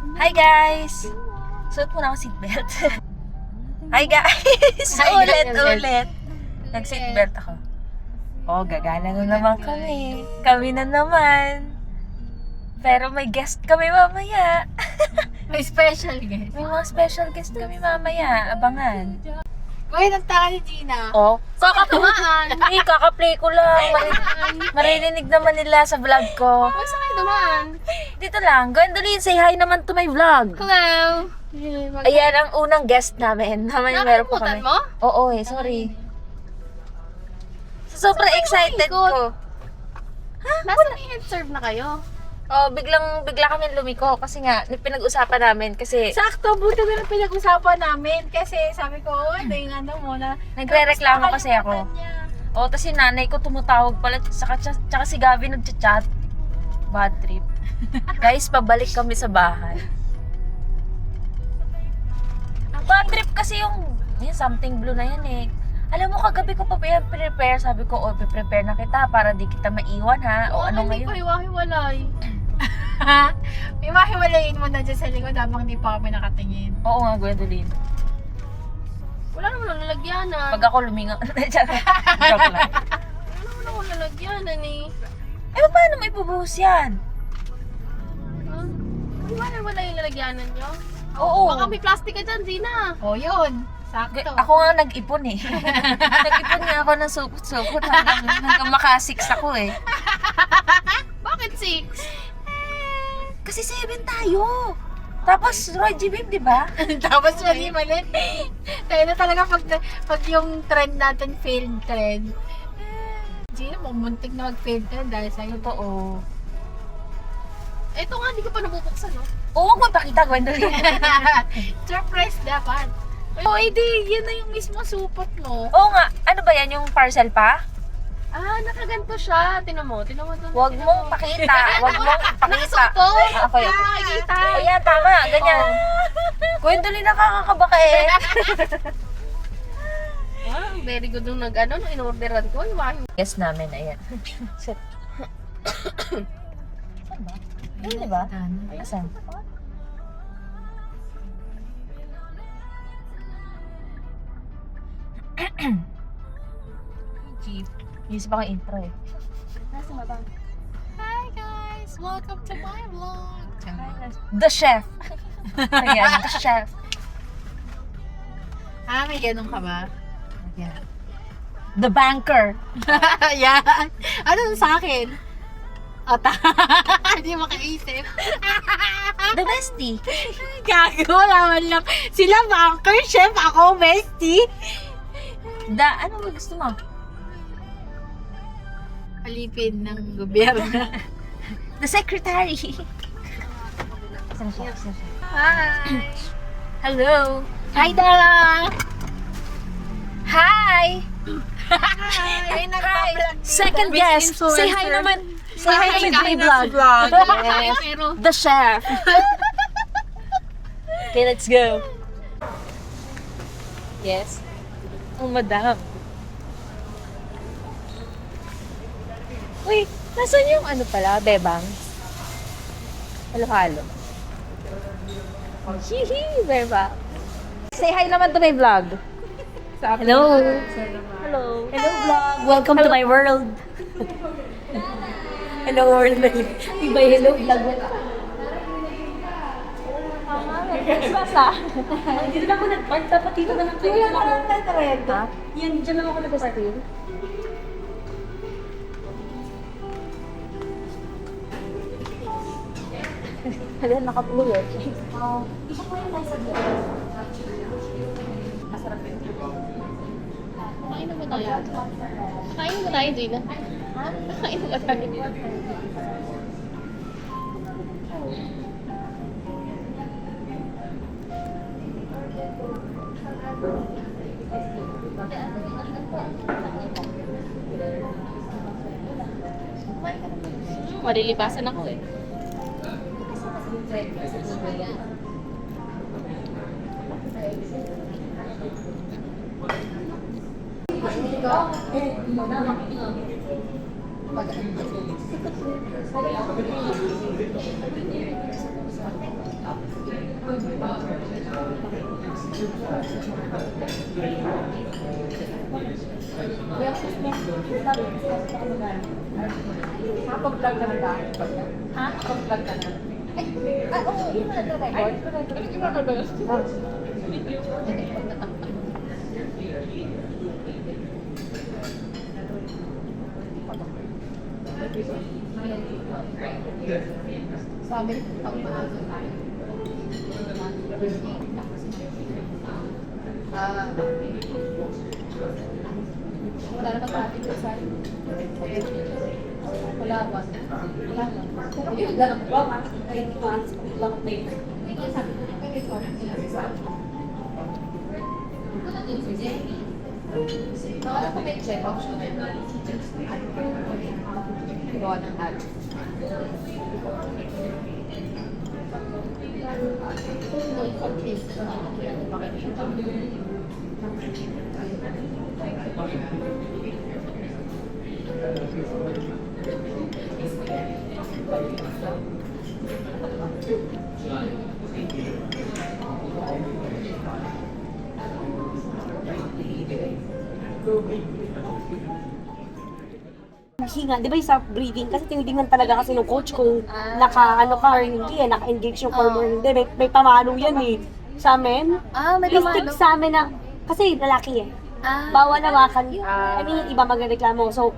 Hi guys! Suot mo na ako seatbelt. Hi guys! Ulit. Nag-seatbelt ako. Oh, gagana na naman kami. Kami na naman. Pero may guest kami mamaya. May special guest. May mga special guest kami mamaya. Abangan. Uy, nagtaka ni Gina. Oh, Kakatumaan. hindi, kaka-play ko lang. Maririnig naman nila sa vlog ko. Huwag sa kayo dumaan. Dito lang. Gwendolyn, say hi naman to my vlog. Hello. Ayan ang unang guest namin. Meron pa kami. Nakalimutan mo? Oo eh, sorry. Sobrang excited ko. Nasa may head serve na kayo. Oh, bigla kami lumiko kasi nga pinag-usapan namin kasi Sakto, buti na pinag-usapan namin. Kasi sabi ko, ano yung ano mo na... nagrereklamo kasi ako. Oh, tapos si nanay ko tumutawag pala tsaka si Gabi nagchat-chat. Bad trip. Guys, pabalik kami sa bahay. Bad trip kasi yung something blue na yan eh. Alam mo, kagabi ko pa prepare. Sabi ko, oh, prepare na kita para di kita maiwan ha. O ano Hindi ngayon? ko hiwa-hiwalay. Hiwa-hiwalayin mo na dyan sa likod habang di pa kami nakatingin. Oo nga, Gwendolyn. Wala naman ang lalagyanan. Pag ako lumingon. Joke lang. Wala naman ako lalagyanan eh. Eh, paano may bubuhos yan? Huh? Hiwa-hiwalay yung lalagyanan nyo? Oo. Baka may plastic ka dyan, Gina. O, yun. Sakto. Ako nga nag-ipon eh. Nag-ipon nga ako ng supot-supot hanggang makasiks ako eh. Bakit 6? Kasi 7 tayo. Tapos Roy G. Babe, di ba? Tapos mali. Tayo na talaga pag yung trend natin, failed trend. Gina, muntik na mag-failed trend dahil sa'yo. Totoo. Ito nga, hindi ko pa nabubuksan, no? Oo, huwag mo pakita, Gwendolyn. Surprise dapat. Oh, edi, yan na yung mismo supot mo. Oo nga, ano ba yan? Yung parcel pa? Ah, nakaganto siya. Tinan mo. Huwag mong pakita. Huwag mong pakita. Nakasupot. Okay. Nakakita. Ayan, tama. Ganyan. Gwendolyn, nakakakabaka eh. Ah, very good nung nung in-orderan ko. Guess namin, ayan. Sit. Saan ba? Ayun, di ba? Asan? Jeep. Isip ako yung intro eh. Nasa ba? Hi guys! Welcome to my vlog! The chef. Ayan, the chef. Ah, may ganun ka ba? Ayan. The banker. Yan! Ano sa akin? Ota. Hindi makaisip. The bestie. Gago, laman lang. Sila banker, chef, ako bestie. Ano ba gusto mo? Alipin ng gobyerno. The secretary. Saan siya? Hi! Hello. Hi, Dara! Hi. Hi! Hi. Second guest. Say hi naman. Say hi naman to my vlog. Yes. Pero, The chef. Okay, let's go. Yes. Oh, madam. Uy, nasan yung ano pala, bebang? Halo-halo. Hihi, bebang. Say hi naman to my vlog. Hello. Hello. Hello vlog! Welcome to my world! Hello world! Iba hello vlog! Dito lang ako nag-park, dapat dito na lang kayo. Wala ka lang tatareta. Yan, dyan lang ako nag-park. Hala, nakapulot. Isa po yung nasa vlog. kain na ba tayo? Kain na ba tayo, Gina? Ha? Kain na ba tayo? Malilipasan ako eh. Kapag-vlog ka na ba? Ha? Kapag-vlog ka na? Oo, yun na nag-record. Sabi ko, pag maaga tayo. Wala na traffic sa side. Wala ba? Wala na. Yung ganun ba? Ay, lang tayo. Nakala ko may check option. Gawa ng ad. Hinga, di ba yung sa breathing? Kasi tinitingnan talaga kasi ng coach kung naka-ano ka or hindi, naka-engage yung form or hindi. May pamalo yan eh. Sa amin, May stick sa amin na, kasi lalaki eh. Bawal hawakan. I mean, yung iba magreklamo. So,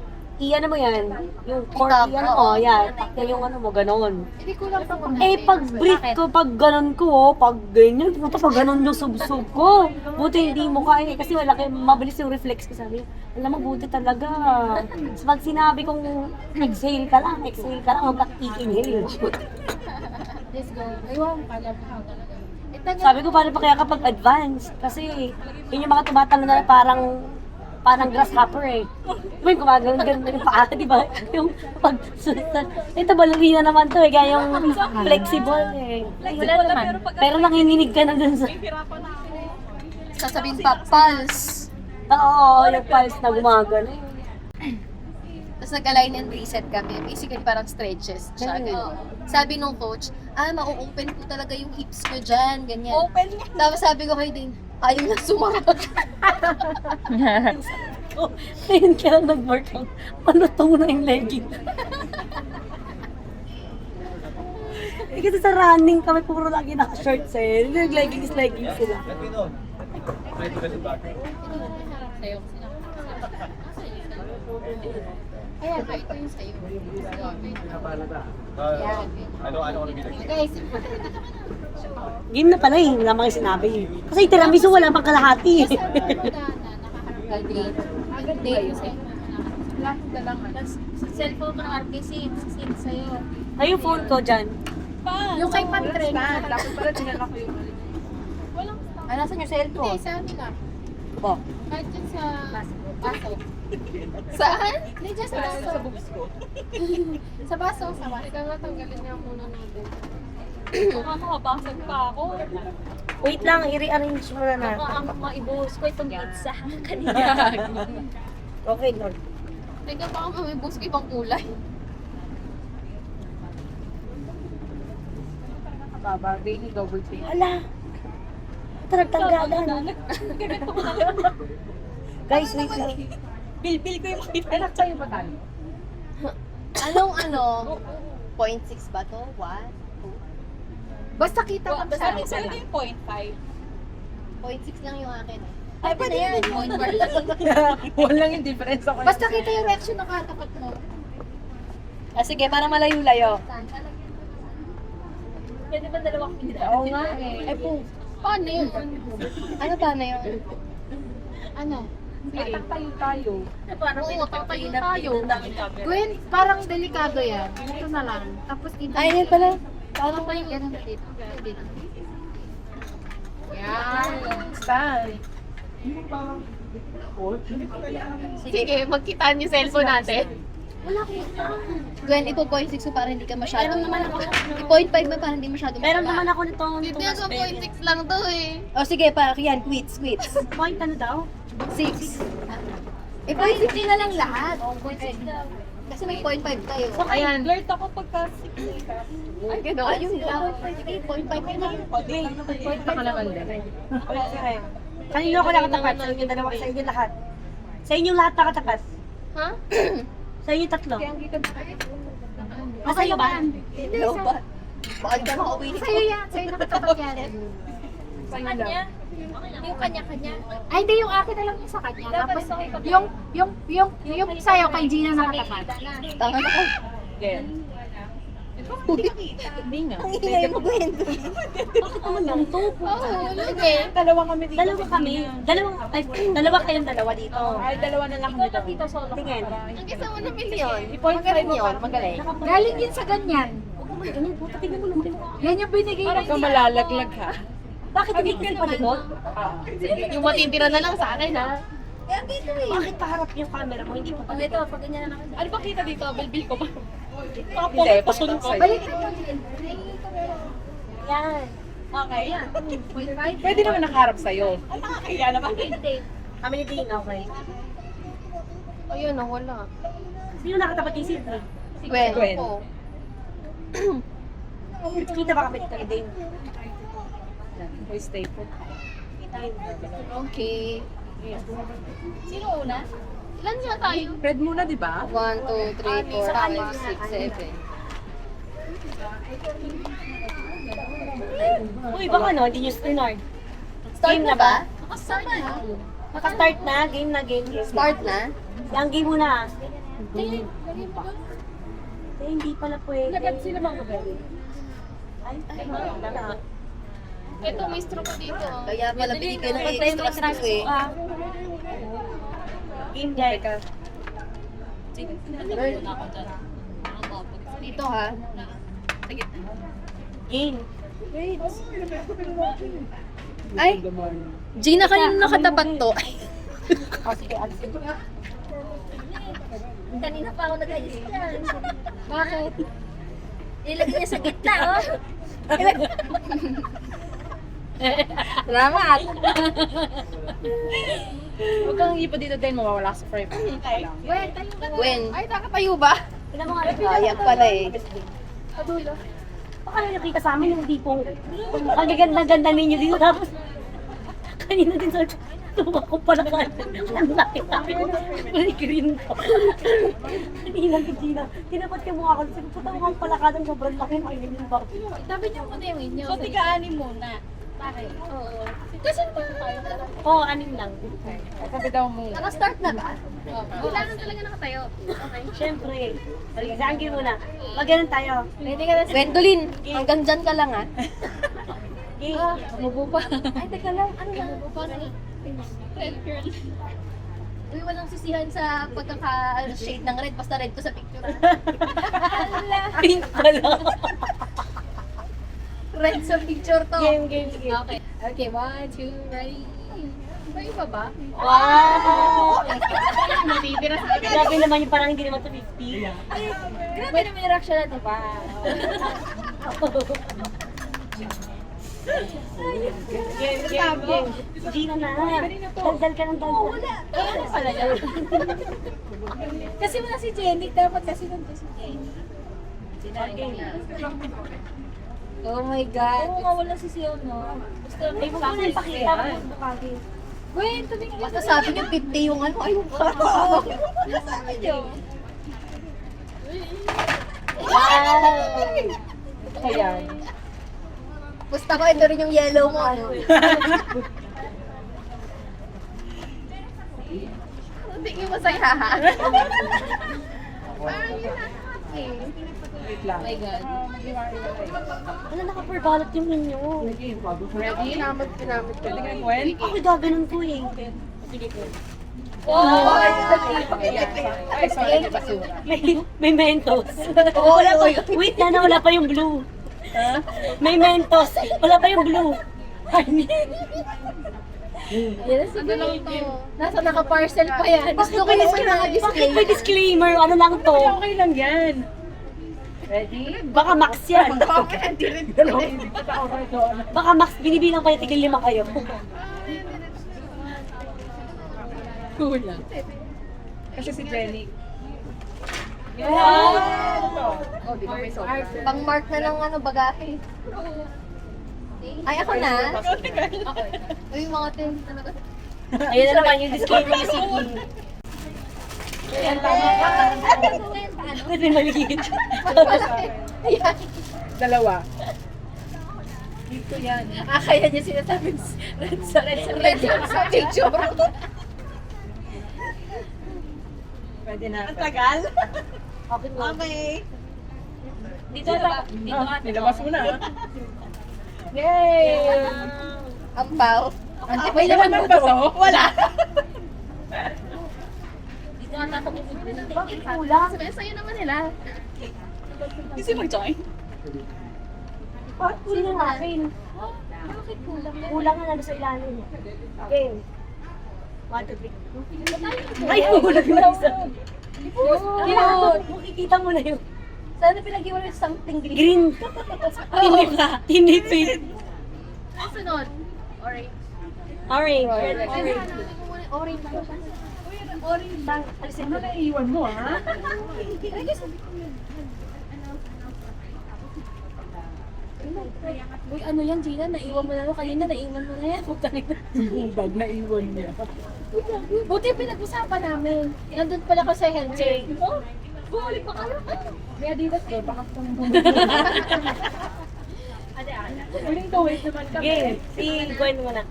iyan mo yan. Yung core, iyan mo, yan. Yan yung ano mo, ganon. Hindi ko lang pa kung Pag breathe ko, pag ganon ko, pag ganyan, puta pag ganon yung sub-sub ko. Buti hindi mo kaya kasi malaki, mabilis yung reflex ko sabi. Alam mo, buti talaga. So, pag sinabi kong exhale ka lang, huwag ka i-inhale. let's go. Aywan, pala pa talaga. Sabi ko, paano pa kaya kapag advance? Kasi yun yung mga tumatang na parang grasshopper eh. May gumagano'n yung paa, di ba? Yung pag ito ballerina naman to eh, kaya yung flexible eh. Wala naman. Pero nanginginig ka na dun sa... Sasabihin pa, pulse. Oo, yung pulse na gumagano. Tapos nag-align and reset kami. Basically, parang stretches siya. Ganun. Sabi nung coach, ma-open ko talaga yung hips ko dyan. Ganyan. Open? Tapos sabi ko kay Dane, ayaw na sumakot. Ngayon ka lang nag-workout. Malutong na yung legging. Kasi sa running kami, puro lagi naka-shorts eh. Nag-leggings sila. Sa'yo. Ayan, ito yung sa'yo. Yan. I don't want to be like Guys, Game na pala eh, wala mga sinabi eh. Kasi tiramisu wala pang kalahati eh. agad date sa'yo. Wala akong dalang sa cellphone ko ng RPC, sin sa'yo. Ay, yung phone ko dyan. Yung kay Patrick. Dapat pala dinala ko yung Walang Ay, nasan yung cellphone? Hindi, sa amin lang. Po. Kahit dyan sa baso. Saan? Hindi, dyan sa baso. Sa boobs ko. Sa baso, sa baso. Ikaw nga, tanggalin niya muna natin. Baka makabasag pa ako. Wait lang, i-rearrange mo na Baka natin. ang maibuhos ko itong pizza kanina. Okay, Lord. Teka, baka mamibus ko ibang kulay. Baba, daily double take. Hala! Taragtanggalan. Guys, wait lang. Bil-bil ko yung pizza. Anak sa'yo ba tayo? Anong 0.6 ba to? 1? Basta kita ka Basta sa sa ito yung 0.5. 0.6 lang yung akin eh. Ay, pwede yan. Walang yung difference ako. Basta kita yung reaction na katapat mo. Sige, para malayo-layo. Pwede ba dalawang pizza? Oo nga eh. Ay po, paano yun? Ano ba na yun? Ano? Tayo. Parang Oo, tatayo tayo. daming camera. Gwen, parang delikado yan. Ito na lang. Tapos kita. Ay, yan pala. Parang tayo yan. Dito. Dito. Yan. Style. Sige, magkita niyo cellphone natin. Gwen, ipo 0.6 mo para hindi ka masyado. Meron naman ako. 0.5 mo para hindi masyado. Meron naman ako nitong Hindi ako 0.6 lang to eh. O sige, pa, yan, quits. Point ano daw? 6. Eh, 0.6 na lang lahat. Kasi may 0.5 tayo. So, Ayan. Alert ako pagka 6 ka. Ay, gano'n. Ayun lang. Sige, 0.5 na lang. Punta ka naman din. kanino ako nakatapat? Sa inyo dalawa, sa inyo lahat. Sa inyong lahat nakatapat. Ha? Sa inyo tatlo. Sa'yo ba? Hindi, ba? Baan ka makauwi nito? Sa'yo yan. Sa'yo nakatapat yan. Sa kanya. Yung kanya-kanya. Ay, hindi. Yung akin na lang yung sa kanya. Tapos, yung sa'yo kay Gina nakatapat. Tanga na ka. Again. Hindi nga. Ang ingay mo, Gwen. Bakit naman lang to? Oo, okay. Dalawa kami dito. Dalawa kami. Dalawa kayong dalawa dito. Ay, dalawa na lang kami dito. Tingin. Ang isa mo na milyon. I-point mo yun. Magaling. Galing yun sa ganyan. Ganun po, tingnan mo naman. Yan yung binigay Parang ka ng malalaglag ha. Bakit hindi kasi palikot? Yung matitira na lang sa akin, ha? Eh, ang dito eh. Bakit paharap yung camera mo? Hindi mo Pag ito, pag ganyan na Ano ba kita dito? Bilbil ko ba? Hindi, pasunod ko. Balikan mo din. Yan. Okay, yan. Pwede naman nakaharap sa'yo. Ay, nakakaya naman. Kami ni Ding, okay. Ayun, wala. Sino nakatapat yung Sydney? Gwen. Gwen. Kita ba kami dito ni Ding? We stay put. Okay. Sino una? Ilan nga tayo? Red muna, di ba? 1, 2, 3, 4, 5, 6, 7. Uy, baka no, hindi nyo start. Start Game na ba? Start na. Naka-start na, game na, game. Start na? Yung game muna. Hindi. Eh, hindi pala pwede. Sino bang gabi? Ay, wala. Ito, may straw ko dito. Kaya pala binigay ng extra straw eh. Game guy. Dito ha. Game. Ay, Gina, kanino nakatapat to? Kanina pa ako nag-ayos yan. Bakit? Ilagay niya sa gitna, oh. Salamat! Huwag kang ipa dito din, mawawala sa frame. Gwen. Ay, nakatayo ba? Tignan mo nga. Ayan pala eh. Baka nakikita sa amin yung tipong ang ganda-ganda ninyo dito tapos kanina din sa tuwa ko pala ka. Ang laki namin. May green ko. Kanina si Gina. Tinapat ka mukha ko. Sabi ko, tawang pala ka ng sobrang laki. May ganyan ba? Dapat yung muna yung inyo. So, tiga-anim muna. Bakit? Oo. Kasi tayo. Oo, anim lang. Sabi daw muna. Naka-start na ba? Kailangan talaga nakatayo. Okay. Siyempre. Sige, saan game muna? Mag-ganon tayo. Ready ka na? Gwendolyn, hanggang dyan ka lang ha. Game. Umubo pa. Ay, teka lang. Ano lang? Umubo pa na. Red girl. Uy, walang sisihan sa pagkaka-shade ng red. Basta red ko sa picture. Pink pala. Red sa picture to. Game. Okay. Okay, 1, 2, ready. May iba ba? Wow! Matitira sa akin. Grabe naman yung parang hindi naman to 50. Grabe naman yung reaction natin pa. Game. Gina na. Daldal ka ng daldal. Wala. Ano pala yan? Kasi wala si Jenny. Dapat kasi nandun si Jenny. Oh my God. Oo, nga, wala si Sion, no? Gusto Ay, huwag mo na ipakita ko yung bukagi. Wait, tumingin. Basta sabi niyo 50 yung ano. Ayun pa. Sabi niyo. Wow! Ayan. Basta ko, ito rin yung yellow mo. Ano? Tingin mo sa'yo, ha? Parang yun na. Wait lang. Oh my God. Ano, naka-perbalot yung inyo. Ready? Kinamit ko. Pwede ka Gwen? Ako gaganon ko eh. Sige ko. Ay, sorry. Basura. May Mentos. Wala pa. Wait na, wala pa yung blue. May Mentos. Wala pa yung blue. Yes, ano lang to? Nasa naka-parcel pa yan. Gusto ko yung may Bakit may display. disclaimer? Ano lang to? Okay lang yan. Ready? Baka Max yan. Hindi rin dalawa. Baka Max, binibilang pa yung tigil 5 kayo. Kulang. Kasi si Jenny. Oh, di ba may sobra? Pang-mark na ng ano, bagahe. Ay, ako na? Uy, mga tin. Ayun na naman yung disclaimer ni Siki. Kasi maliit. Dalawa. Dito yan. Kaya niya sinasabing red sa picture. Pwede na. Tagal? Okay. Dito na. Dito Ah, ate. nilabas mo na. Yay! Ampaw. May May laman laman mo ba to. to? Wala. Dito ata ito. Bakit kulang? Sa'yo naman nila. Kasi mag-join. Bakit kulang ang akin? Bakit kulang? Kulang nga nandun sa ilalim. Game. 1, 2, 3. Ay, kulang na isa. Makikita mo na yun. Sana pinag-iwan yung something Green. green. Tinipid. Sunod. Orange. Orange. Orange. Orange. Bang, alisin mo. Naiiwan mo, ha? Uy, ano yan, Gina? Naiwan mo na no? Kanina naiwan mo na yan. Yung bag na iwan niya. Buti pinag-usapan namin. Nandun pala ko sa health check. Oh, bumalik pa kayo. May Adidas ko, baka kung Uling to, wait naman kami. Game. Si Gwen mo na.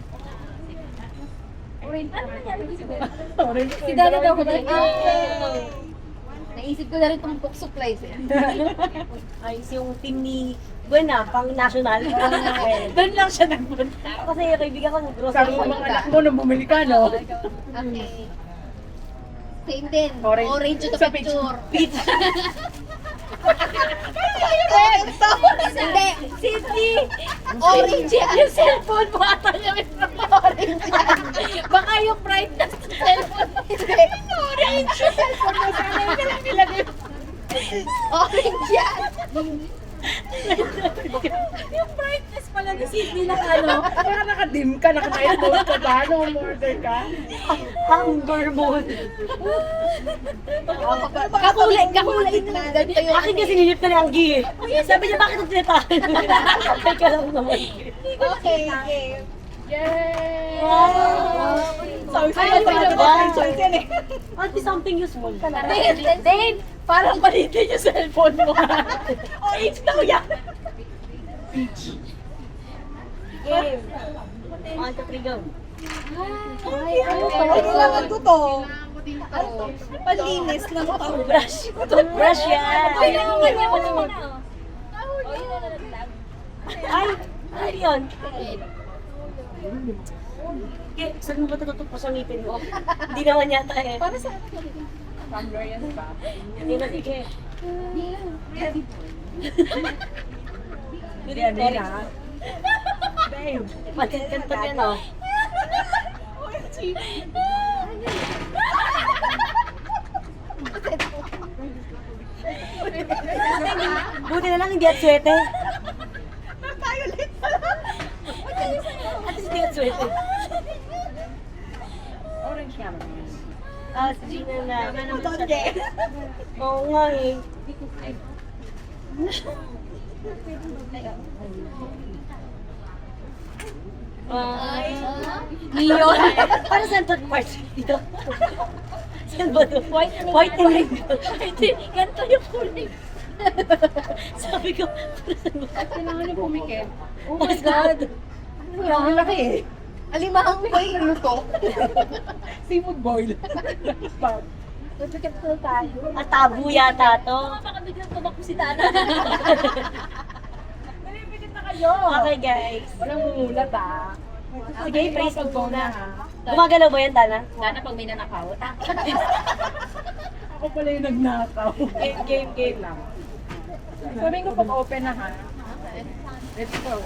Orange. Ano nangyari? Orange Si Dada daw ko na. Naisip ko na rin itong book supplies eh. Ayos yung team ni Gwen na, pang national. Doon lang siya nagpunta. Kasi kaibigan ko ng Sabi grocery. ko mga anak mo nung bumili ka, no? Okay. Same din. Orange. Orange yung Sa picture. Pizza. Hindi. Cindy! Orange yan. Yung cellphone mo ata niya may orange yan. Baka yung brightness ng cellphone mo. Hindi. Orange. Yung cellphone mo sana yung kailang nilagay. Orange yan. Yung brightness pala ni Cindy na ano. Baka naka-dim ka, naka-night mode ka ba? Nung order ka? Hunger mode. Kakulay na. Ganito yung Akin kasi nilip na ni Anggi eh. Sabi niya, bakit ang tinatahan? Teka lang naman. Okay, game. Yay! Ay, Choice yan eh. At something useful. Dane, parang palitin yung cellphone mo. Orange daw yan. Game. 1, 2, 3, go. Ay, ano kailangan ko to? Panlinis ng toothbrush. Toothbrush yan. Ay, kanya mo naman na. Oh, yun na lang. Ay, ano yun? Okay, saan mo ba tututok sa ngipin mo? Hindi naman yata eh. Para sa From Lorian ba? Hindi na, sige. Hindi, hindi na. Babe. Pagkantot yan oh. Buti na lang hindi at swete. At least hindi at swete. Orange nga naman. Ah, si Gina na. Oo nga eh. Neon. Para saan to part dito? Saan ba to? White and red. Ganito yung kulay. Sabi ko, para saan ba? Kailangan niyo pumikit. Oh my God! Ang laki eh. Alimahang may luto. Seafood boil. Tutukat ko tayo. At tabu yata to. Baka biglang tumakbo si Dana. Nalipikit na kayo. Okay guys. Walang mumulat ah. Sige, praise Pag mo go na muna. ha. Gumagalaw ba yan, Dana? Dana pag may nanakaw. Ako pala yung nagnakaw. Game lang. Sabihin ko pag open na ha. Let's go.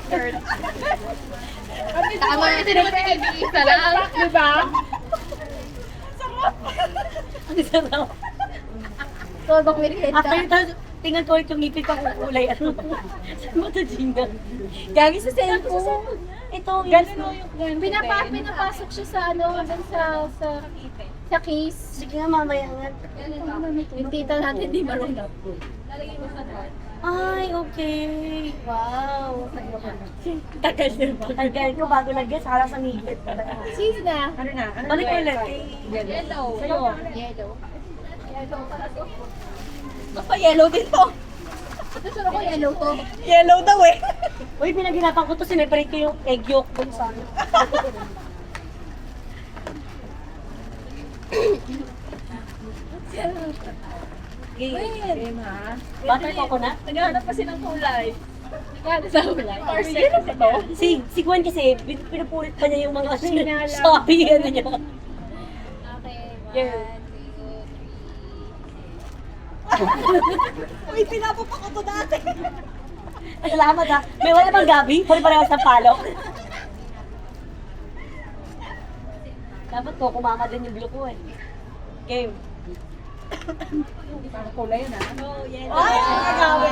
Third. Tama na tinapin. Isa lang. Diba? Ang sarap. So, bang merienda? After ito, tingnan ko ulit yung ngipin ko kung kulay. Ano ba? Saan ba ito, Gina? Gagi sa cellphone. Ito, Ganun mo yung Pinapasok siya sa ano, dun sa Sa case. Sige nga, mamaya nga. Yung tita natin di marunong. Ay, okay. Wow. Tagal na ba? Tagal ko bago nag-guess, halos ang higit. Cheese na. Ano na? Ano Balik na? ulit. Yellow. Sa'yo. Yellow. Yellow pala to. Baka yellow din to. Ito sure ko yellow to. Yellow daw eh. Uy, pinaghirapan ko to, sineparate ko yung egg yolk dun sa ano. Game ha? Butter coconut? Naghanap pa silang kulay. Naghanap sa kulay. Yellow ba to? Si Gwen kasi, pinupulit pa niya yung mga Shopee, ano niya. Okay. Yeah. Uy, pinapupa ko to dati. Salamat ha. May wala bang gabi? Pare-parehas ng palo. Dapat ko, kumama din yung blue ko eh. Game. Parang kulay yun ha? Ay, grabe.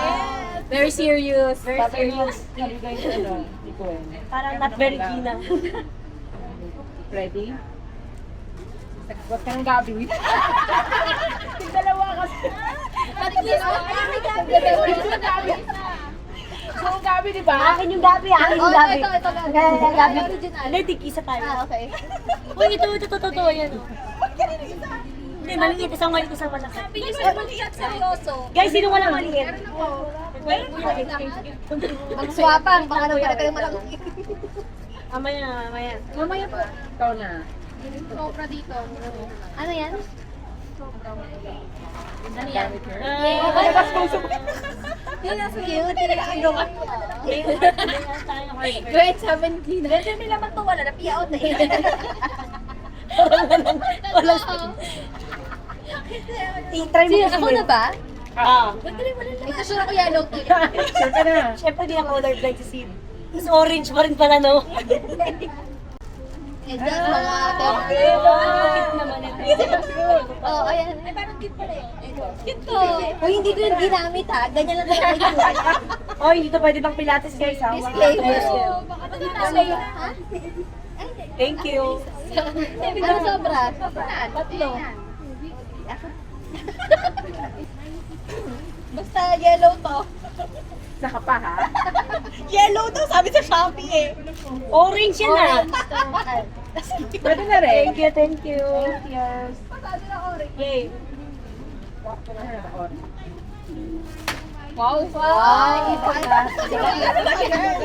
Very serious. Very serious. Nabigay ko ano? Hindi ko eh. Parang not very keen ah. Ready? Huwag ka ng gabi. Yung dalawa kasi. At least, So, ang gabi di ba? Akin yung gabi, akin yung Oh, gabi. ito. Gabi. Original. Hindi, tig-isa tayo. Okay. Uy, ito, totoo yan. Hindi, maliit, isang maliit, isang malaki. Seryoso. Guys, sino walang maliit? Mag-swapang, baka nang pala kayong malaki. Mamaya. Mamaya po. Ikaw na. Sobra dito. Ano yan? Ano yan? Yun ang cute. Yun ang agawa. Grade 17. Grade 17 naman to. Wala na piyaot na yun. I-try mo Ako na ba? Ah. Ito sure ako yellow to. Sure ka na. Siyempre, di na colorblind si Sid. Mas orange pa rin pala, no? And just mga Cute naman ito. Oh, ayan. Ay, parang cute pala yun. Cute to. Kung hindi ko yung ginamit ha, ganyan lang talaga yung Oh, hindi to pwede bang pilates, guys, ha? display. Yes. Display. Ha? Thank you. Ano sobra? Tatlo. Basta yellow to. Saka pa ha? Yellow daw, sabi sa Shopee eh. Orange yan ah. Pwede na rin. Thank you. Yes. Yay. Wow. Wow. Iba.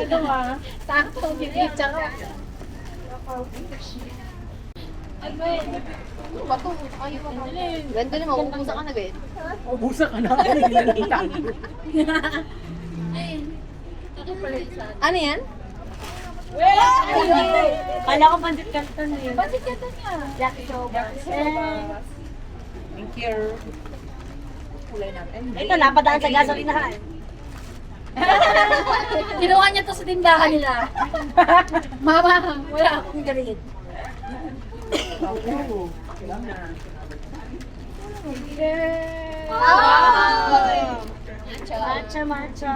Ano ha? Sakto. Tsaka. Bato. Ayaw ako. Ganda naman. Ubusa ka na, Ben. Ubusa ka na. Ano yan? Kala ko bandit canton eh. Bakit ka niya? Jackie Sobas. Thank you. Kulay natin. Ito, napadaan sa gasolinahan. Kinuha niya to sa tindahan nila. Mama, wala akong garit. Kailan na. Wow! Matcha.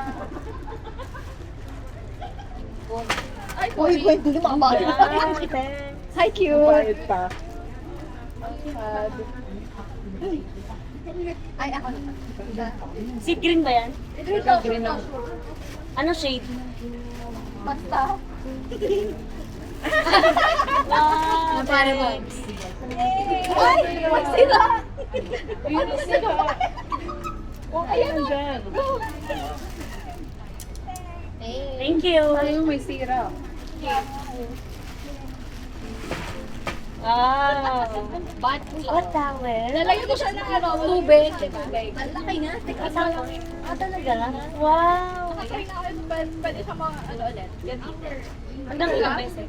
Uy, kwento ni Mama. Hi, cute. Bayad pa. Ay, ako na. Seed green ba yan? Green na. Ano shade? Basta. Wow, Para mo. Ay, wag sila. Ayun na sila. Ayan dyan. Thank you. Ayun, may sira. Wow. But, What towel? lalagyan ko siya ng ano, tubig. Ang laki nga. Teka, Talaga? Wow. Nakatry na ako yun, pwede siya mga ano ulit. Ganito. Hanggang ilang beses?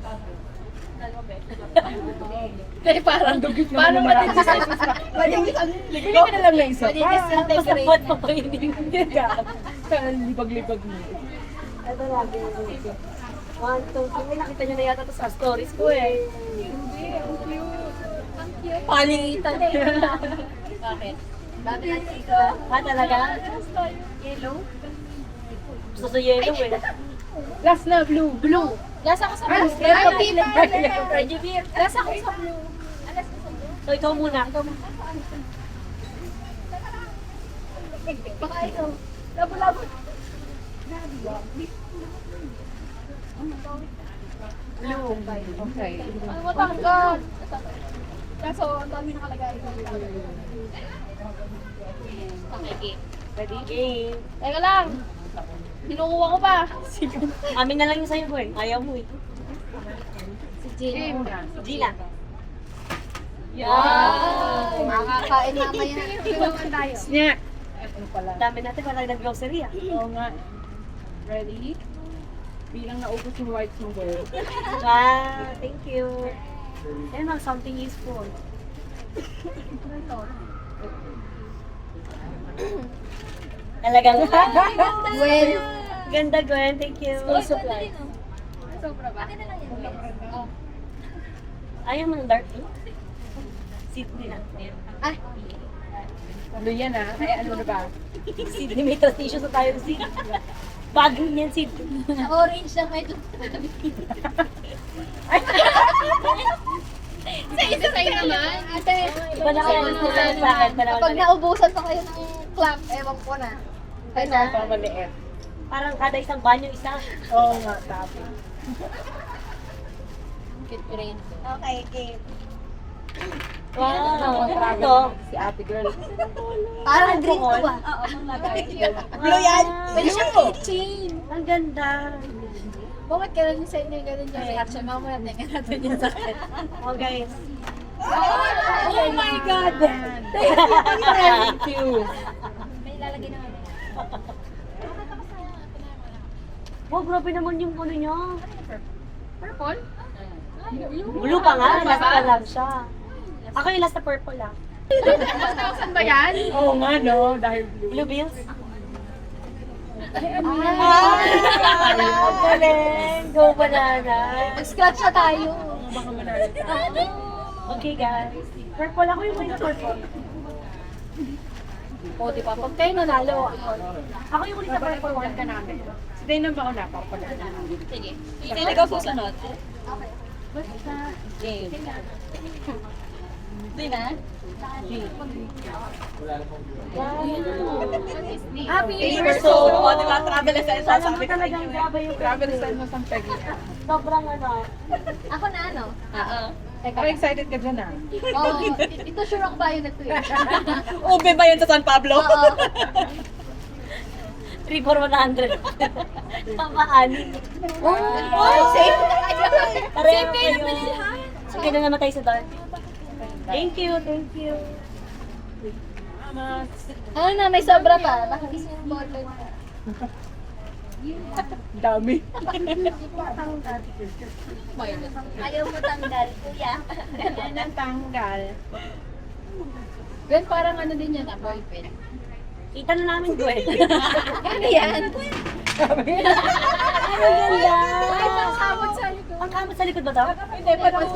Kaya parang Dugit naman parang ng marami. Bili ka na lang na isa pa. Basta buwan pa ko yun. Saan libag-libag mo? Ito lagi. 1, 2, 3. Ay, nakita nyo na yata ito sa stories ko eh. palitan. Bakit? Dami na dito. Ah, talaga? Yellow? Gusto sa yellow eh. Last na, blue. Blue. Lasa ko sa blue. Red Ay, beer. Reggie Beer. Lasa ko sa blue. Alas ko sa blue. So, ikaw muna. Baka ikaw. Labo-labo. Okay. Ano matanggal? Kaso, ang dami nakalagay. Okay. Ready? Game. Teka lang. Kinukuha ko pa. Amin na lang yung sa'yo, boy. Ayaw mo eh. Si Jane. Gina. Wow! Makakain mamaya. Tulungan tayo. Snack. Ano pala? Dami natin wala nag-grocery ah. Oo nga. Ready? Bilang naubos yung wipes mo, girl. Wow, thank you. Ayun lang, something useful. Talagang Well, ganda, Gwen. Thank you. supply. Sobra ba? Oh. Ayaw mo ng dark blue? Sydney na. Ah, Ano yan ah? Ay, ano na ba? Sydney, may trust issues na tayo si bago niyan, Sydney. orange na medyo. Sa isa kayo naman. Ate, Iba na kayo sa akin. pag naubusan pa kayo ng clamp, ewan ko na. Ay na. Parang maliit. Parang kada isang banyo, isa. Oo nga, tapos. Cute green. Okay, game. Wow, ito. Si ate girl. Parang green to ba? Blue yan. Pwede siyang keychain. Ang ganda. Bakit kailan yung sa'yo yung ganun yung reaction? Mamaya tingnan natin yung sa akin. Oh, guys. Oh my God! Thank you. May lalagay na kami. Wow, grabe naman yung ano niya. Purple? Blue pa nga, last pa lang siya. Ako yung last na purple ah. 1,000 ba yan? Oo nga, no? Dahil blue. Blue bills? Ah! Ang galing! Go banana! Mag-scratch na tayo. Baka manalo. Okay guys. Purple ako yung may purple. O, di ba? Pag kayo nanalo, Ako yung ulit sa purple one. ka namin. Si Dane ba una pa pala? sige. Sino ka susunod? Okay. Jane. Di na? Happy We're so, di ba, travel essentials, Alam mo sabi ko sa talagang inyo. grabe yung Travel purple. saan mo sa pegi. Sobrang ano. Ako na ano? Oo. Pero excited ka dyan ah. Oh, ito sure ako ba yun na to eh. Ube ba yun sa San Pablo? Oo. 3 for 100. Pamaanin. Oh, same tayo. Pareho kayo. Sige na namatay sa dark. Thank you, thank you. Ano na, may sobra pa. Nakakis yung bottle pa. Dami. Ayaw mo tanggal, kuya. Yan ang tanggal. Gwen, parang ano din yan, ballpen. Kita na namin, Gwen. Ano yan? Ang ganda. Ay, pangkamot sa likod. Ang kamot sa likod ba to? Hindi, parang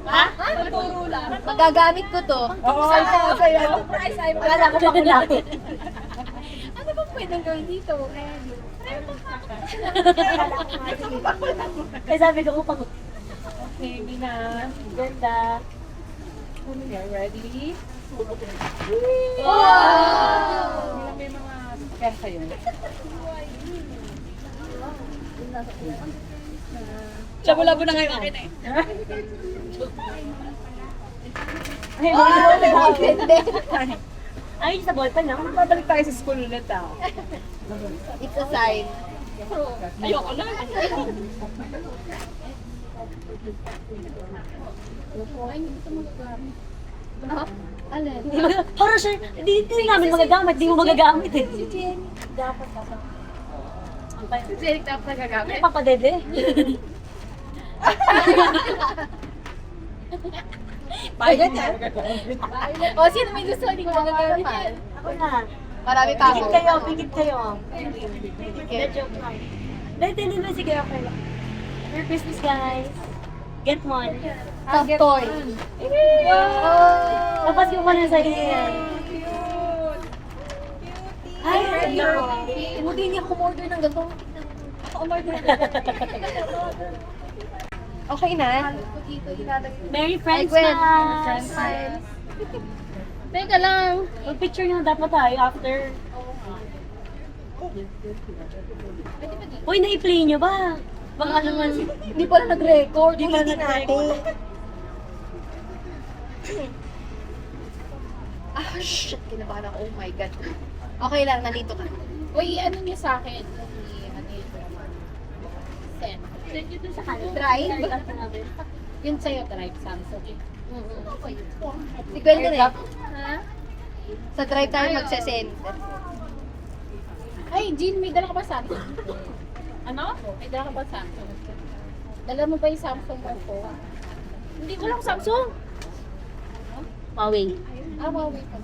Ha? Turo lang. Magagamit ko to. Oo, sa'yo. Surprise, ay Akala ko pa kulangin. Ano ba pwedeng gawin dito? Kaya sabi ko, upang Maybe na. ganda. Okay, ready? Wow! Hindi lang may mga kaya sa'yo. Shabu-labo na ngayon akin eh. Oh, hindi. Ay, sa ballpen na. Babalik tayo sa school ulit ah. It's a sign. Ayoko na. Ay, hindi ito magagamit. Ah, alin? Para sure, hindi namin magagamit, di mo magagamit eh. Si Jenny. Dapat kasi. Si Jenny dapat nagagamit. Papadede. Bayad yan. O, sino may gusto hindi ko magagamit? Ako na. Marami pa ako. Pikit kayo. Hindi, joke lang. Hindi na, sige, okay lang. Merry Christmas, guys. Get one. Top toy. Wow! Tapos yung na sa iyo. Ay, Hindi niya kumorder ng ganito. Ako umorder. Okay na? Merry Ay, Friends Gwen. na! Teka lang. Mag-picture nga dapat tayo after. Uy, na-play nyo ba? Baka naman. Hindi pala nag-record. Hindi pala nag-record. Ah, shit. Kinabahan ako. Oh my God. Okay lang, nandito ka. Uy, ano niya sa akin? Send. Send nyo dun sa kanila. Drive? Yun sa'yo, drive Samsung. Si Gwen din eh. Ha? Sa drive tayo magsesend. Ay, Jean, may dala ka ba Samsung? Ano? May dala ka ba Samsung? Dala mo ba yung Samsung mo po? Hindi ko lang Samsung. Huawei. Ah, Huawei pa.